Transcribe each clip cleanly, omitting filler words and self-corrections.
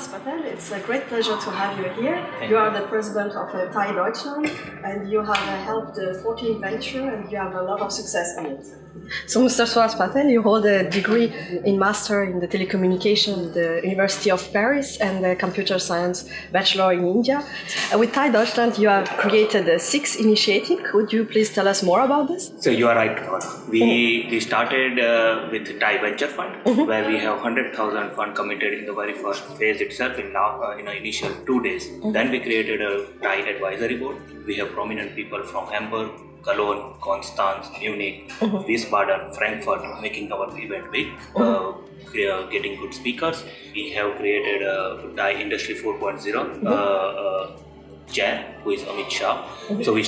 Suhas Patel. It's a great pleasure to have you here. You are the president of TiE Deutschland, and you have helped the 14 venture, and you have a lot of success in it. So, Mr. Suhas Patel, you hold a degree in Master in the Telecommunication at the University of Paris and the Computer Science Bachelor in India. With TiE Deutschland, you have created a 6 initiative. Could you please tell us more about this? So you are right. We started with TiE Venture Fund, where we have 100,000 fund committed in the very first phase itself in initial 2 days. Then we created a TiE advisory board. We have prominent people from Hamburg, Cologne, Constance, Munich, Wiesbaden, Frankfurt, making our event big, getting good speakers. We have created a TiE Industry 4.0 chair, who is Amit Shah. So we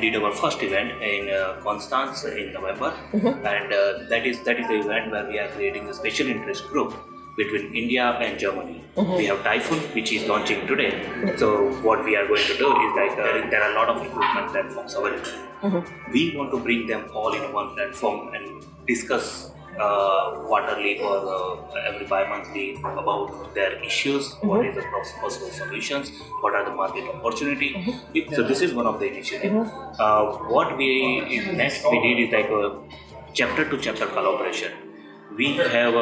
did our first event in Constance in November, and that is the event where we are creating a special interest group between India and Germany. We have Typhoon, which is launching today. So what we are going to do is there are a lot of recruitment platforms available. We want to bring them all in one platform and discuss quarterly or every bi-monthly about their issues, what is the possible solutions, what are the market opportunity. So this is one of the initiatives. What we next we did is like a chapter to chapter collaboration. We have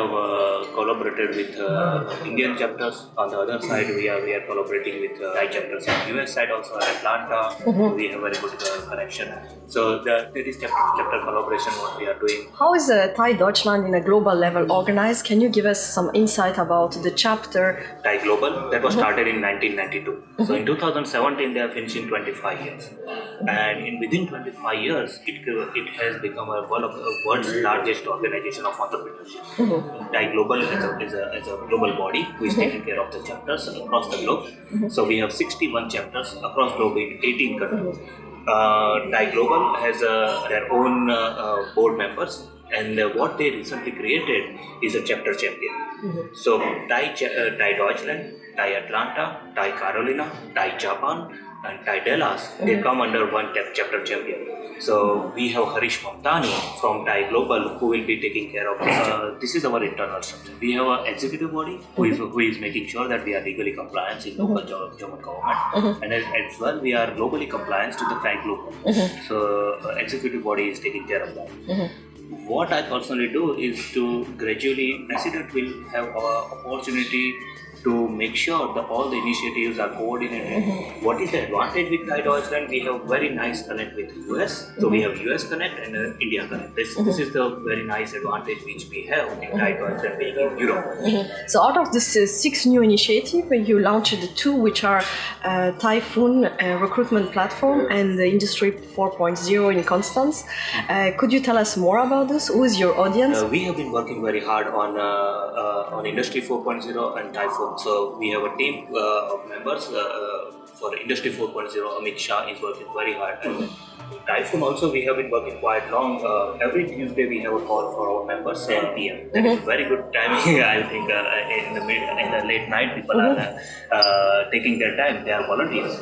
collaborated with Indian chapters. On the other side, we are collaborating with TiE chapters on US side also, Atlanta. We have very good connection. So there is chapter collaboration what we are doing. How is TiE Deutschland in a global level organized? Can you give us some insight about the chapter? TiE Global, that was started in 1992. So in 2017, they are finishing 25 years. And within 25 years, it has become one of the world's largest organization of entrepreneurship. TiE Global is a global body who is taking care of the chapters across the globe. So we have 61 chapters across globe in 18 countries. TiE Global has their own board members, and what they recently created is a chapter champion. So TiE Deutschland, TiE Atlanta, TiE Carolina, TiE Japan, and TiE Dallas, they come under one chapter champion. So we have Harish Mamtani from TiE Global who will be taking care of this. This is our internal structure. We have an executive body who is making sure that we are legally compliant in local German government, and as well we are globally compliant to the TiE Global. So executive body is taking care of that. What I personally do is to gradually, President will have an opportunity to make sure that all the initiatives are coordinated. What is the advantage with TiE Deutschland? We have very nice connect with US. So we have US connect and India connect. This is the very nice advantage which we have in TiE Deutschland being in Europe. So out of this 6 new initiatives, you launched the 2 which are Typhoon recruitment platform and the Industry 4.0 in Constance. Could you tell us more about this? Who is your audience? We have been working very hard on Industry 4.0 and Typhoon. So we have a team of members for Industry 4.0. Amit Shah is working very hard. And Typhoon also we have been working quite long. Every Tuesday we have a call for our members, 7 p.m. That is a very good timing. I think in the late night people are taking their time. They are volunteers.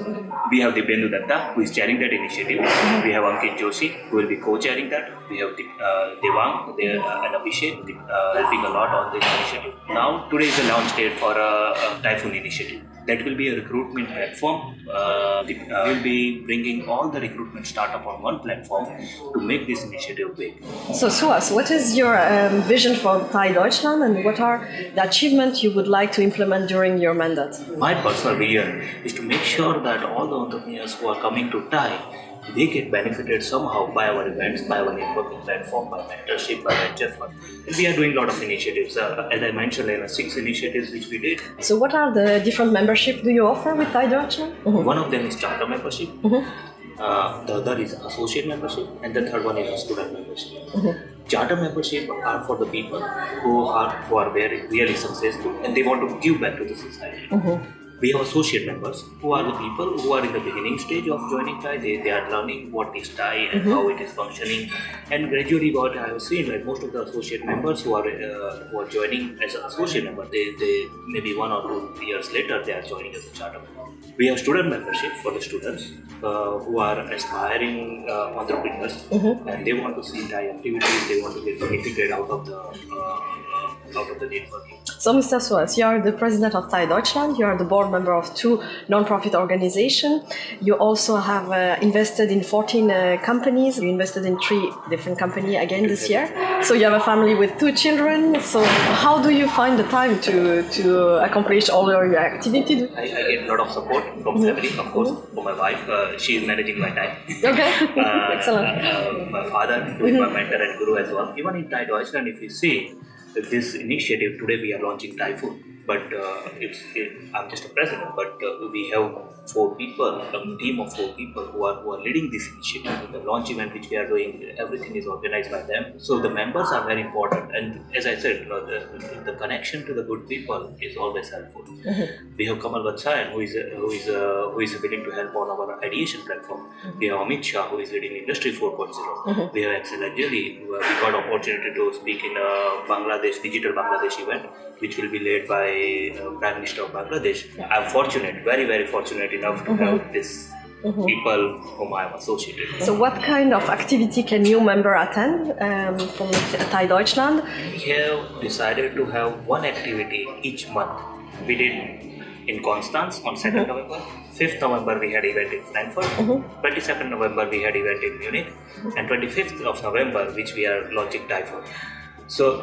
We have Dibyendu Datta who is chairing that initiative. We have Ankit Joshi who will be co-chairing that. We have Devang and Abhishek helping a lot on this initiative. Now today is the launch date for a Typhoon initiative. That will be a recruitment platform. We will be bringing all the recruitment startup on one platform to make this initiative big. So Suhas, what is your vision for TiE Deutschland, and what are the achievements you would like to implement during your mandate? My personal vision is to make sure that all the entrepreneurs who are coming to TiE, they get benefited somehow by our events, by our networking platform, by mentorship, by venture fund. And we are doing a lot of initiatives. As I mentioned, there are 6 initiatives which we did. So what are the different membership do you offer with TiE Deutschland? One of them is charter membership. The other is associate membership, and the third one is student membership. Charter membership are for the people who are very really successful and they want to give back to the society. We have associate members who are the people who are in the beginning stage of joining TiE. They are learning what is TiE and how it is functioning, and gradually what I have seen, like most of the associate members who are joining as an associate member, they maybe 1 or 2 years later they are joining as a charter member. We have student membership for the students who are aspiring entrepreneurs and they want to see TiE activities. They want to get benefited out of the out of the networking. So, Mr. Suhas, you are the president of TiE Deutschland. You are the board member of 2 non-profit organizations. You also have invested in 14 companies. You invested in 3 different companies again this year. So you have a family with 2 children. So how do you find the time to accomplish all your activities? I get a lot of support from family, of course, from my wife. She is managing my time. Okay, excellent. My father, who is my mentor and guru as well. Even in TiE Deutschland, if you see, this initiative, today we are launching Thai food, but I'm just a president, but we have 4 people, a team of 4 people who are leading this initiative. The launch event which we are doing, everything is organized by them. So the members are very important, and as I said, the connection to the good people is always helpful. We have Kamal Vatsayan, who is willing to help on our ideation platform. We have Amit Shah, who is leading Industry 4.0. We have Axel Anjali, who we got opportunity to speak in Bangladesh, Digital Bangladesh event, which will be led by Prime Minister of Bangladesh. I'm fortunate, very, very fortunate enough to have this people whom I'm associated with. So what kind of activity can new member attend from TiE Deutschland? We have decided to have one activity each month. We did in Constance on 2nd November, 5th November we had event in Frankfurt, 22nd November we had event in Munich, and 25th of November which we are launching TiE Food. So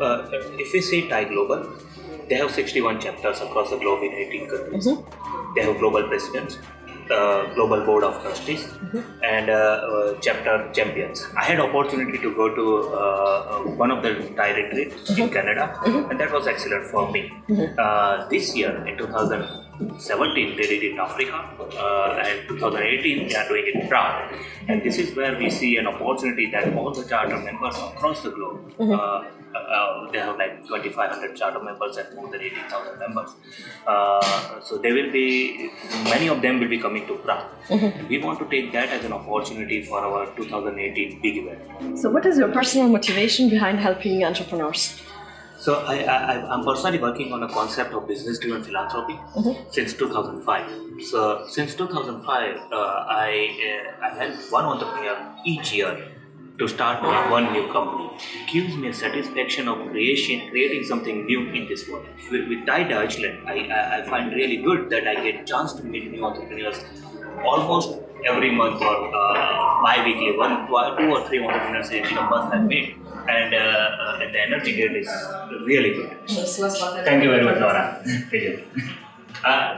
if we see TiE Global, they have 61 chapters across the globe in 18 countries. They have global presidents, global board of trustees, and chapter champions. I had opportunity to go to one of the TiE retreats in Canada, and that was excellent for me. This year, in 2017, they did it in Africa, and 2018 they are doing it in Prague. And this is where we see an opportunity that all the charter members across the globe, they have like 2,500 charter members and more than 18,000 members. So they will be, many of them will be coming to Prague. We want to take that as an opportunity for our 2018 big event. So what is your personal motivation behind helping entrepreneurs? So I'm personally working on a concept of business-driven philanthropy since 2005. So since 2005, I help one entrepreneur each year to start one new company. It gives me a satisfaction of creating something new in this world. With TiE Deutschland, I find really good that I get a chance to meet new entrepreneurs almost every month or bi-weekly. 2 or 3 entrepreneurs in a month I meet. And the energy gain is really good. Thank you very much, Laura.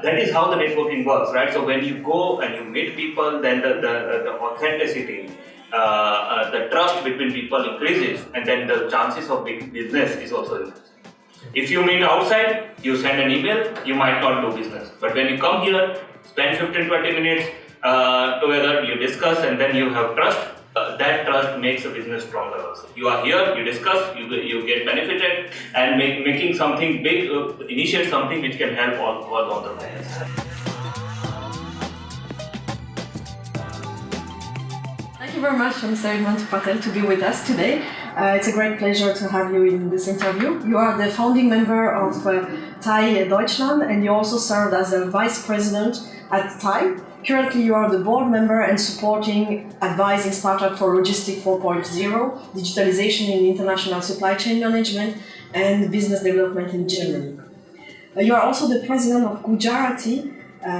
That is how the networking works, right? So when you go and you meet people, then the authenticity, the trust between people increases, and then the chances of big business is also increasing. If you meet outside, you send an email, you might not do business. But when you come here, spend 15-20 minutes together, you discuss, and then you have trust. That trust makes a business stronger also. You are here, you discuss, you get benefited, and making something big, initiate something which can help all the players. Thank you very much, Mr. Patel, to be with us today. It's a great pleasure to have you in this interview. You are the founding member of TiE Deutschland, and you also served as a vice president at TiE. Currently, you are the board member and supporting advising startup for Logistic 4.0, digitalization in international supply chain management, and business development in Germany. You are also the president of Gujarati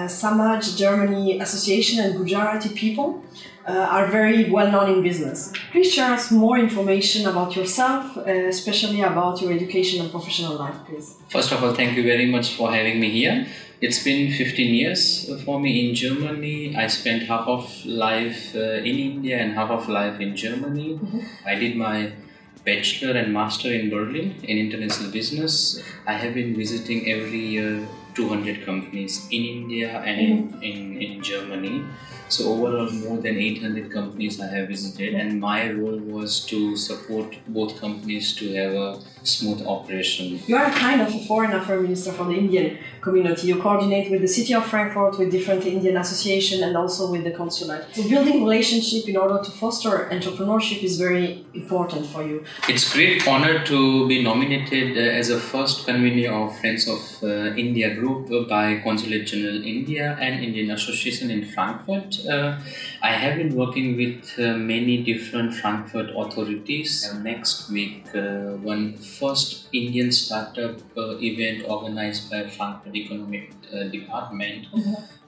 Samaj Germany Association, and Gujarati people are very well known in business. Please share us more information about yourself, especially about your education and professional life, please. First of all, thank you very much for having me here. It's been 15 years for me in Germany. I spent half of life in India and half of life in Germany. I did my bachelor and master in Berlin in international business. I have been visiting every year 200 companies in India and in Germany. So overall, more than 800 companies I have visited, and my role was to support both companies to have a smooth operation. You are kind of a foreign affairs minister for the Indian community. You coordinate with the city of Frankfurt, with different Indian associations, and also with the consulate. So building relationship in order to foster entrepreneurship is very important for you. It's a great honor to be nominated as a first convener of Friends of India group by Consulate General India and Indian Association in Frankfurt. Deutschland. I have been working with many different Frankfurt authorities. Next week, one first Indian startup event organized by Frankfurt Economic Department,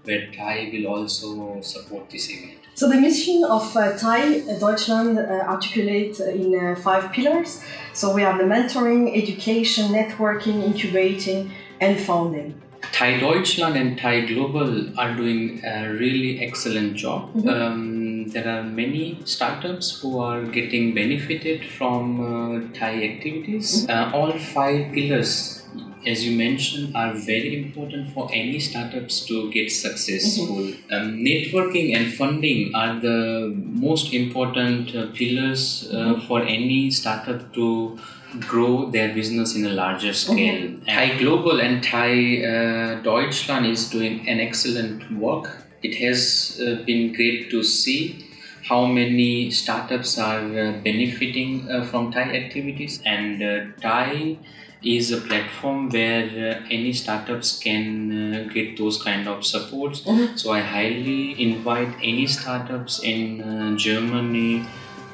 where TiE will also support this event. So the mission of TiE Deutschland articulates in 5 pillars. So we have the mentoring, education, networking, incubating, and founding. TiE Deutschland and TiE Global are doing a really excellent job. There are many startups who are getting benefited from TiE activities. All 5 pillars, as you mentioned, are very important for any startups to get successful. Networking and funding are the most important pillars for any startup to grow their business in a larger scale. TiE Global and TiE Deutschland is doing an excellent work. It has been great to see how many startups are benefiting from TiE activities, and TiE is a platform where any startups can get those kind of supports. So I highly invite any startups in Germany.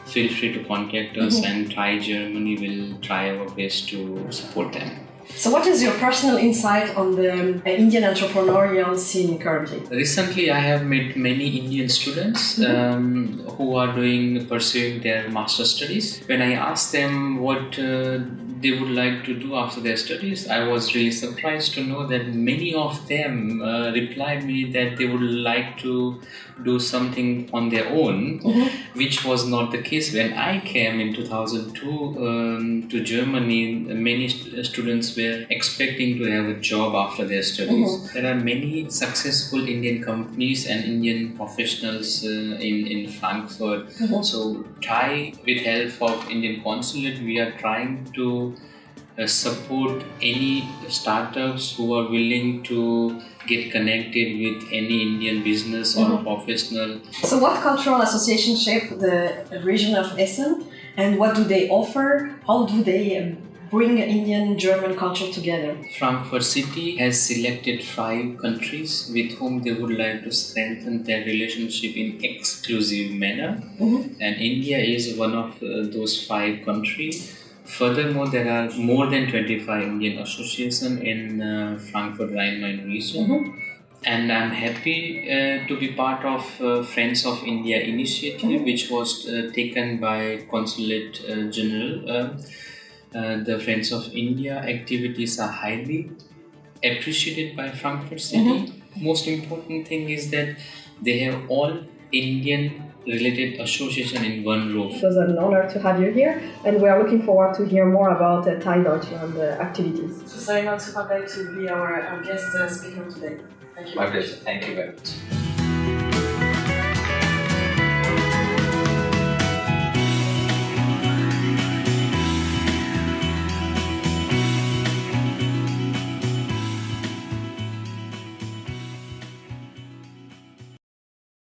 Feel free to contact us, and TiE Germany will try our best to support them. So what is your personal insight on the Indian entrepreneurial scene currently? Recently, I have met many Indian students who are pursuing their master's studies. When I asked them what they would like to do after their studies, I was really surprised to know that many of them replied me that they would like to do something on their own, which was not the case. When I came in 2002 to Germany, many students were expecting to have a job after their studies. There are many successful Indian companies and Indian professionals in Frankfurt. So TiE, with help of Indian Consulate, we are trying to support any startups who are willing to get connected with any Indian business or professional. So what cultural association shape the region of Essen, and what do they offer? How do they bring Indian German culture together? Frankfurt City has selected 5 countries with whom they would like to strengthen their relationship in exclusive manner, and India is one of those 5 countries. Furthermore, there are more than 25 Indian associations in Frankfurt Rhine-Main region. And I'm happy to be part of Friends of India initiative, which was taken by Consulate General. The Friends of India activities are highly appreciated by Frankfurt City. Most important thing is that they have all Indian related association in one roof. It was an honor to have you here, and we are looking forward to hear more about TiE Deutschland activities. So President Suhas Patel to be our guest speaker today. Thank you. My pleasure. Thank you very much.